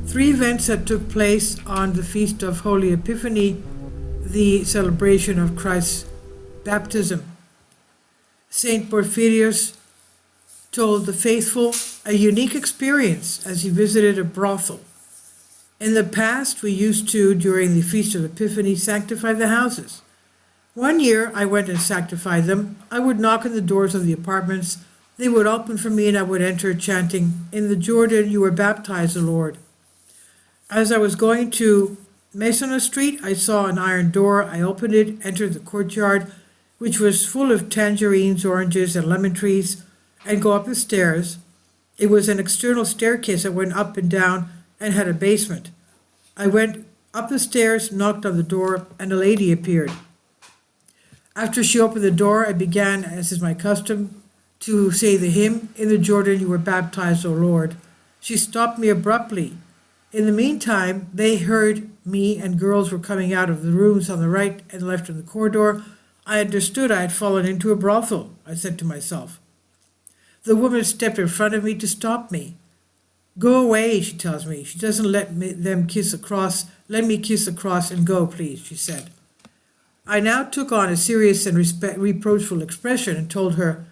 Three events that took place on the Feast of Holy Epiphany, the celebration of Christ's baptism. Saint Porphyrius told the faithful a unique experience as he visited a brothel. In the past, we used to, during the Feast of Epiphany, sanctify the houses. One year, I went and sanctified them. I would knock on the doors of the apartments. They would open for me, and I would enter chanting, "In the Jordan you were baptized, O Lord." As I was going to Masona Street, I saw an iron door. I opened it, entered the courtyard, which was full of tangerines, oranges, and lemon trees, and go up the stairs. It was an external staircase that went up and down and had a basement. I went up the stairs, knocked on the door, and a lady appeared. After she opened the door, I began, as is my custom, to say the hymn, "In the Jordan you were baptized, O Lord." She stopped me abruptly. In the meantime, they heard me, and girls were coming out of the rooms on the right and left in the corridor. I understood I had fallen into a brothel, I said to myself. The woman stepped in front of me to stop me. "Go away," she tells me. She doesn't let them kiss across. "Let me kiss across and go, please," she said. I now took on a serious and reproachful expression and told her,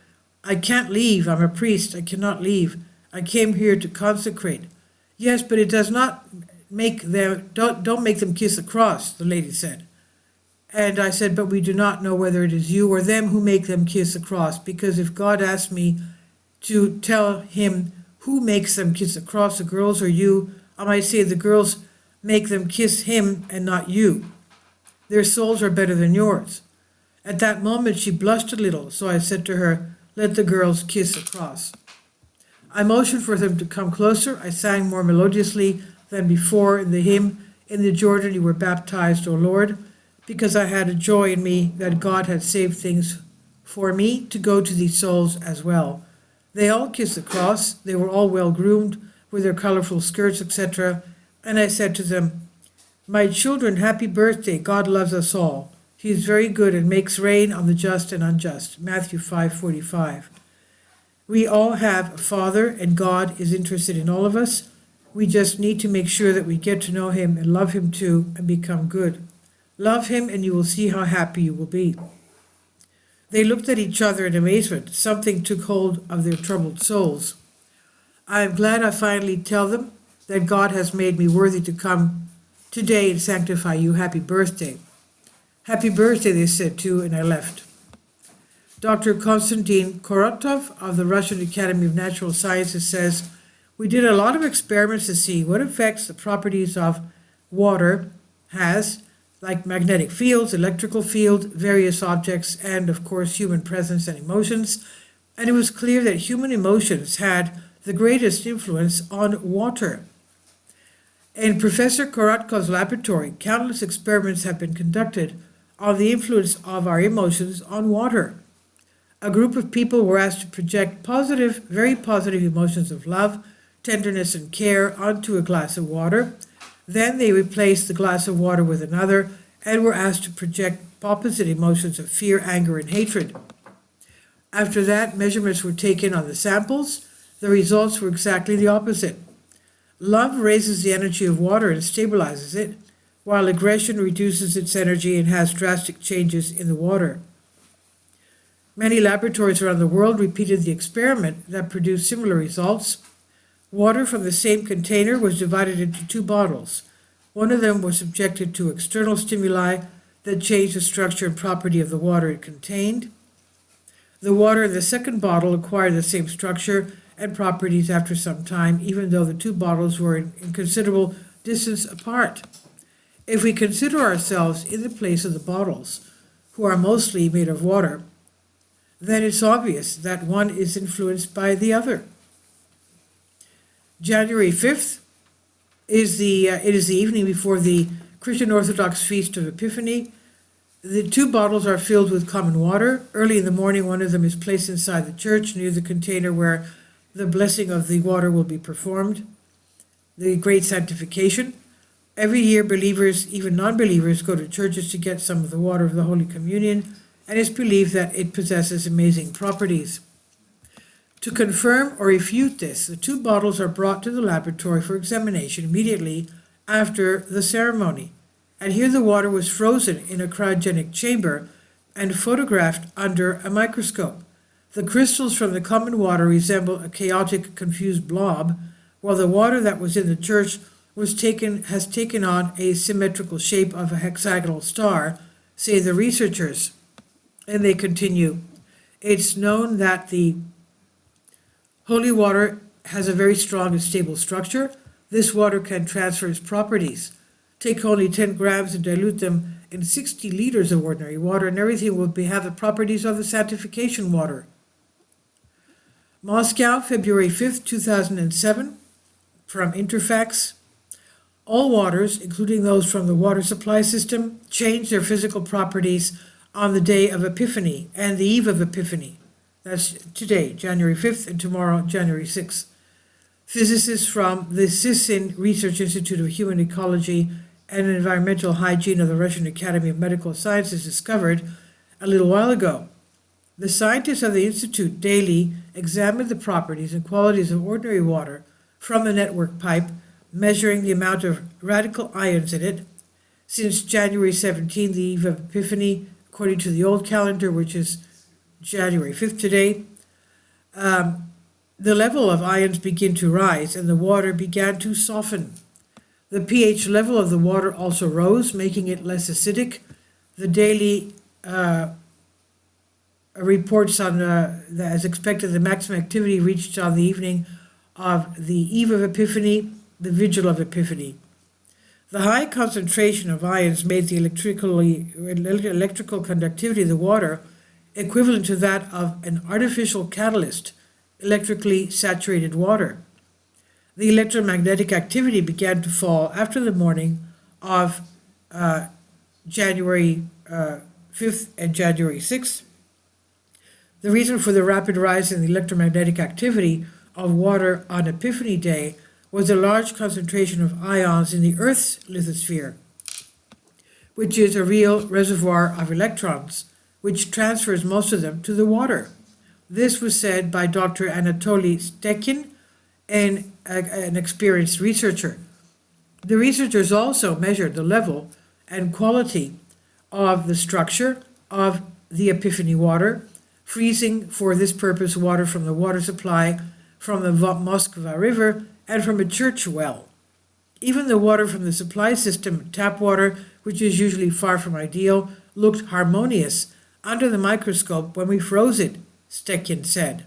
"I can't leave. I'm a priest. I cannot leave. I came here to consecrate." "Yes, but it does not make them, don't make them kiss across," the lady said. And I said, "But we do not know whether it is you or them who make them kiss across, because if God asked me to tell him who makes them kiss across, the girls or you, I might say the girls make them kiss him and not you. Their souls are better than yours." At that moment she blushed a little, so I said to her, "Let the girls kiss across." I motioned for them to come closer. I sang more melodiously than before in the hymn, "In the Jordan you were baptized, O Lord," because I had a joy in me that God had saved things for me to go to these souls as well. They all kissed the cross. They were all well groomed with their colorful skirts, etc. And I said to them, "My children, happy birthday. God loves us all. He is very good and makes rain on the just and unjust." Matthew 5:45. We all have a Father, and God is interested in all of us. We just need to make sure that we get to know him and love him too and become good. Love him and you will see how happy you will be. They looked at each other in amazement. Something took hold of their troubled souls. I am glad I finally tell them that God has made me worthy to come today and sanctify you. Happy birthday. Happy birthday, they said too, and I left. Dr. Konstantin Korotov of the Russian Academy of Natural Sciences says, "We did a lot of experiments to see what effects the properties of water has, like magnetic fields, electrical field, various objects, and of course human presence and emotions, and it was clear that human emotions had the greatest influence on water. In Professor Korotkov's laboratory, countless experiments have been conducted on the influence of our emotions on water. A group of people were asked to project positive, very positive emotions of love, tenderness, and care onto a glass of water. Then they replaced the glass of water with another and were asked to project opposite emotions of fear, anger, and hatred. After that, measurements were taken on the samples. The results were exactly the opposite. Love raises the energy of water and stabilizes it, while aggression reduces its energy and has drastic changes in the water. Many laboratories around the world repeated the experiment that produced similar results. Water from the same container was divided into two bottles. One of them was subjected to external stimuli that changed the structure and property of the water it contained. The water in the second bottle acquired the same structure and properties after some time, even though the two bottles were in considerable distance apart. If we consider ourselves in the place of the bottles, who are mostly made of water, then it's obvious that one is influenced by the other. January 5th it is the evening before the Christian Orthodox Feast of Epiphany. The two bottles are filled with common water. Early in the morning, one of them is placed inside the church near the container where the blessing of the water will be performed, the great sanctification. Every year, believers, even non-believers, go to churches to get some of the water of the Holy Communion, and it's believed that it possesses amazing properties. To confirm or refute this, the two bottles are brought to the laboratory for examination immediately after the ceremony. And here the water was frozen in a cryogenic chamber and photographed under a microscope. The crystals from the common water resemble a chaotic, confused blob, while the water that was in the church has taken on a symmetrical shape of a hexagonal star, say the researchers. And they continue, it's known that the holy water has a very strong and stable structure. This water can transfer its properties. Take only 10 grams and dilute them in 60 liters of ordinary water, and everything will have the properties of the sanctification water. Moscow, February 5th, 2007, from Interfax. All waters, including those from the water supply system, change their physical properties on the day of Epiphany and the eve of Epiphany. That's today, January 5th, and tomorrow, January 6th. Physicists from the Sissin Research Institute of Human Ecology and Environmental Hygiene of the Russian Academy of Medical Sciences discovered a little while ago. The scientists of the institute daily examined the properties and qualities of ordinary water from the network pipe, measuring the amount of radical ions in it. Since January 17, the eve of Epiphany, according to the old calendar, which is January 5th today, the level of ions began to rise and the water began to soften. The pH level of the water also rose, making it less acidic. The daily reports on, as expected, the maximum activity reached on the evening of the eve of Epiphany, the vigil of Epiphany. The high concentration of ions made the electrical conductivity of the water equivalent to that of an artificial catalyst, electrically saturated water. The electromagnetic activity began to fall after the morning of January 5th and January 6th. The reason for the rapid rise in the electromagnetic activity of water on Epiphany Day was a large concentration of ions in the Earth's lithosphere, which is a real reservoir of electrons, which transfers most of them to the water. This was said by Dr. Anatoly Stekin, an experienced researcher. The researchers also measured the level and quality of the structure of the Epiphany water, freezing for this purpose water from the water supply, from the Moskva River, and from a church well. Even the water from the supply system, tap water, which is usually far from ideal, looked harmonious under the microscope when we froze it, Stekin said.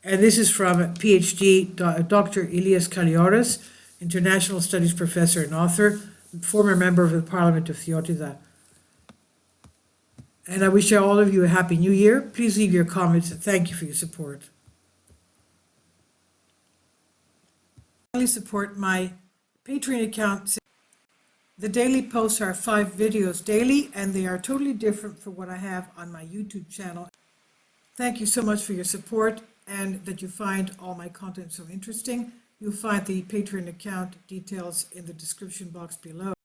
And this is from PhD Dr. Ilias Kalioris, International Studies Professor and author, former member of the Parliament of Theotida. And I wish all of you a Happy New Year. Please leave your comments and thank you for your support. Support my Patreon account. The daily posts are 5 videos daily, and they are totally different from what I have on my YouTube channel. Thank you so much for your support and that you find all my content so interesting. You'll find the Patreon account details in the description box below.